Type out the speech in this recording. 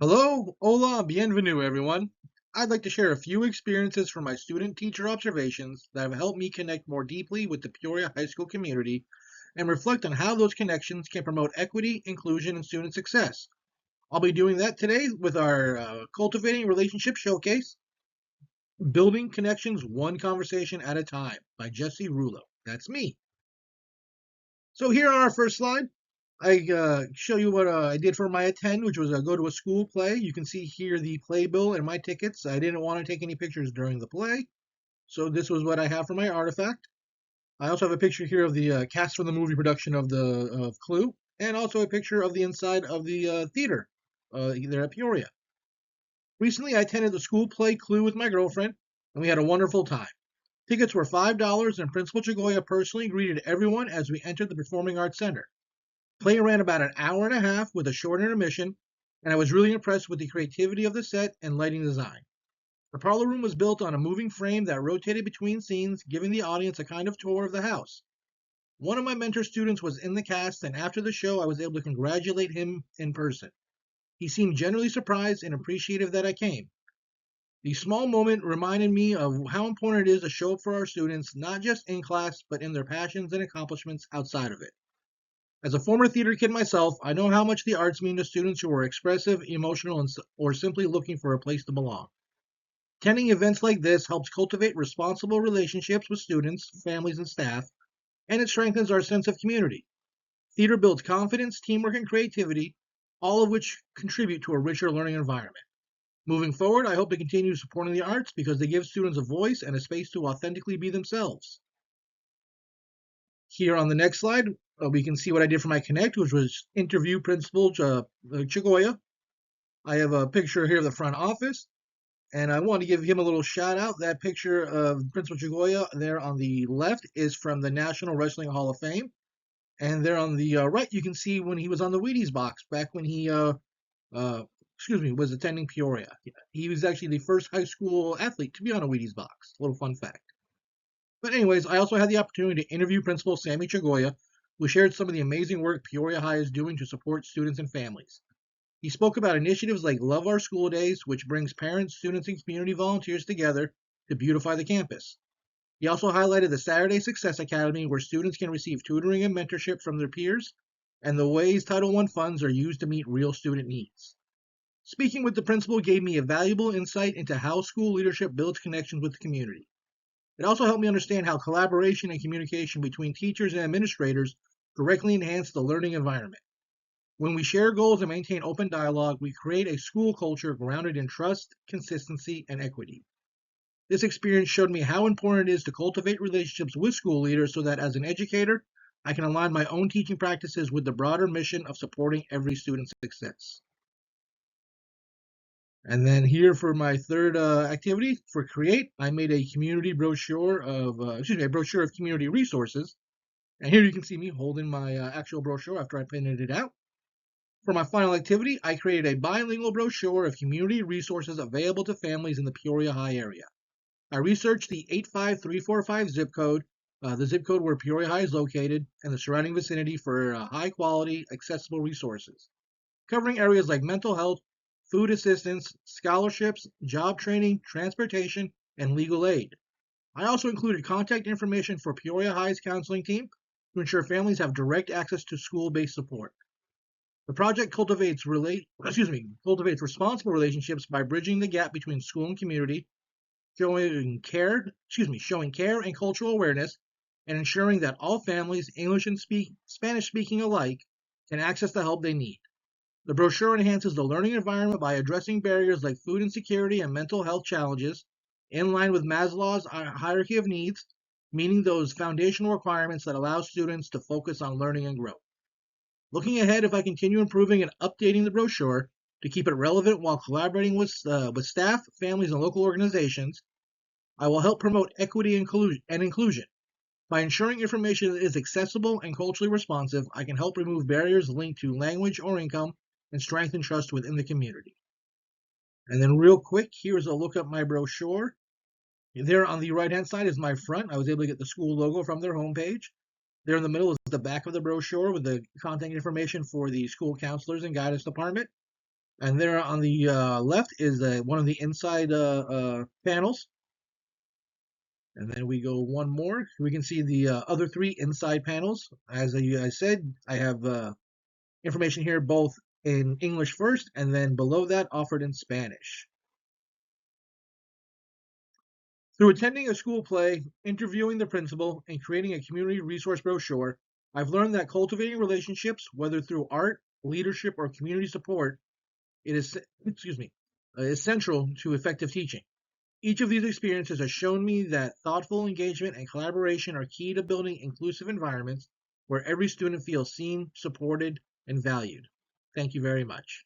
Hello, hola, bienvenue, everyone. I'd like to share a few experiences from my student-teacher observations that have helped me connect more deeply with the Peoria High School community and reflect on how those connections can promote equity, inclusion, and student success. I'll be doing that today with our Cultivating Relationship Showcase, Building Connections One Conversation at a Time by Jesse Rullo. That's me. So here on our first slide, I show you what I did for my attend, which was go to a school play. You can see here the playbill and my tickets. I didn't want to take any pictures during the play, so this was what I have for my artifact. I also have a picture here of the cast from the movie production of Clue, and also a picture of the inside of the theater there at Peoria. Recently, I attended the school play Clue with my girlfriend, and we had a wonderful time. Tickets were $5, and Principal Chagoya personally greeted everyone as we entered the Performing Arts Center. Play ran about an hour and a half with a short intermission, and I was really impressed with the creativity of the set and lighting design. The parlor room was built on a moving frame that rotated between scenes, giving the audience a kind of tour of the house. One of my mentor students was in the cast, and after the show, I was able to congratulate him in person. He seemed genuinely surprised and appreciative that I came. The small moment reminded me of how important it is to show up for our students, not just in class, but in their passions and accomplishments outside of it. As a former theater kid myself, I know how much the arts mean to students who are expressive, emotional, or simply looking for a place to belong. Attending events like this helps cultivate responsible relationships with students, families, and staff, and it strengthens our sense of community. Theater builds confidence, teamwork, and creativity, all of which contribute to a richer learning environment. Moving forward, I hope to continue supporting the arts because they give students a voice and a space to authentically be themselves. Here on the next slide, we can see what I did for my Connect, which was interview Principal Chagoya. I have a picture here of the front office, and I want to give him a little shout out. That picture of Principal Chagoya there on the left is from the National Wrestling Hall of Fame, and there on the right, you can see when he was on the Wheaties box back when he uh, was attending Peoria. He was actually the first high school athlete to be on a Wheaties box. A little fun fact. But anyways, I also had the opportunity to interview Principal Sammy Chagoya, who shared some of the amazing work Peoria High is doing to support students and families. He spoke about initiatives like Love Our School Days, which brings parents, students, and community volunteers together to beautify the campus. He also highlighted the Saturday Success Academy, where students can receive tutoring and mentorship from their peers, and the ways Title I funds are used to meet real student needs. Speaking with the principal gave me a valuable insight into how school leadership builds connections with the community. It also helped me understand how collaboration and communication between teachers and administrators directly enhance the learning environment. When we share goals and maintain open dialogue, we create a school culture grounded in trust, consistency, and equity. This experience showed me how important it is to cultivate relationships with school leaders so that as an educator, I can align my own teaching practices with the broader mission of supporting every student's success. And then here for my third activity for Create, I made a community brochure of, a brochure of community resources. And here you can see me holding my actual brochure after I printed it out. For my final activity, I created a bilingual brochure of community resources available to families in the Peoria High area. I researched the 85345 zip code, the zip code where Peoria High is located, and the surrounding vicinity for high quality, accessible resources, covering areas like mental health, food assistance, scholarships, job training, transportation, and legal aid. I also included contact information for Peoria High's counseling team to ensure families have direct access to school-based support. The project cultivates responsible relationships by bridging the gap between school and community, showing care and cultural awareness, and ensuring that all families, English and Spanish speaking alike, can access the help they need. The brochure enhances the learning environment by addressing barriers like food insecurity and mental health challenges, in line with Maslow's hierarchy of needs, meeting those foundational requirements that allow students to focus on learning and growth. Looking ahead, if I continue improving and updating the brochure to keep it relevant while collaborating with staff, families, and local organizations, I will help promote equity and inclusion. By ensuring information is accessible and culturally responsive, I can help remove barriers linked to language or income and strengthen trust within the community. And then real quick, here's a look at my brochure. There on the right-hand side is my front. I was able to get the school logo from their homepage. There in the middle is the back of the brochure with the contact information for the school counselors and guidance department. And there on the left is one of the inside panels. And then we go one more. We can see the other three inside panels. As I said, I have information here both in English first, and then below that offered in Spanish. Through attending a school play, interviewing the principal, and creating a community resource brochure, I've learned that cultivating relationships, whether through art, leadership, or community support, it is is central to effective teaching. Each of these experiences has shown me that thoughtful engagement and collaboration are key to building inclusive environments where every student feels seen, supported, and valued. Thank you very much.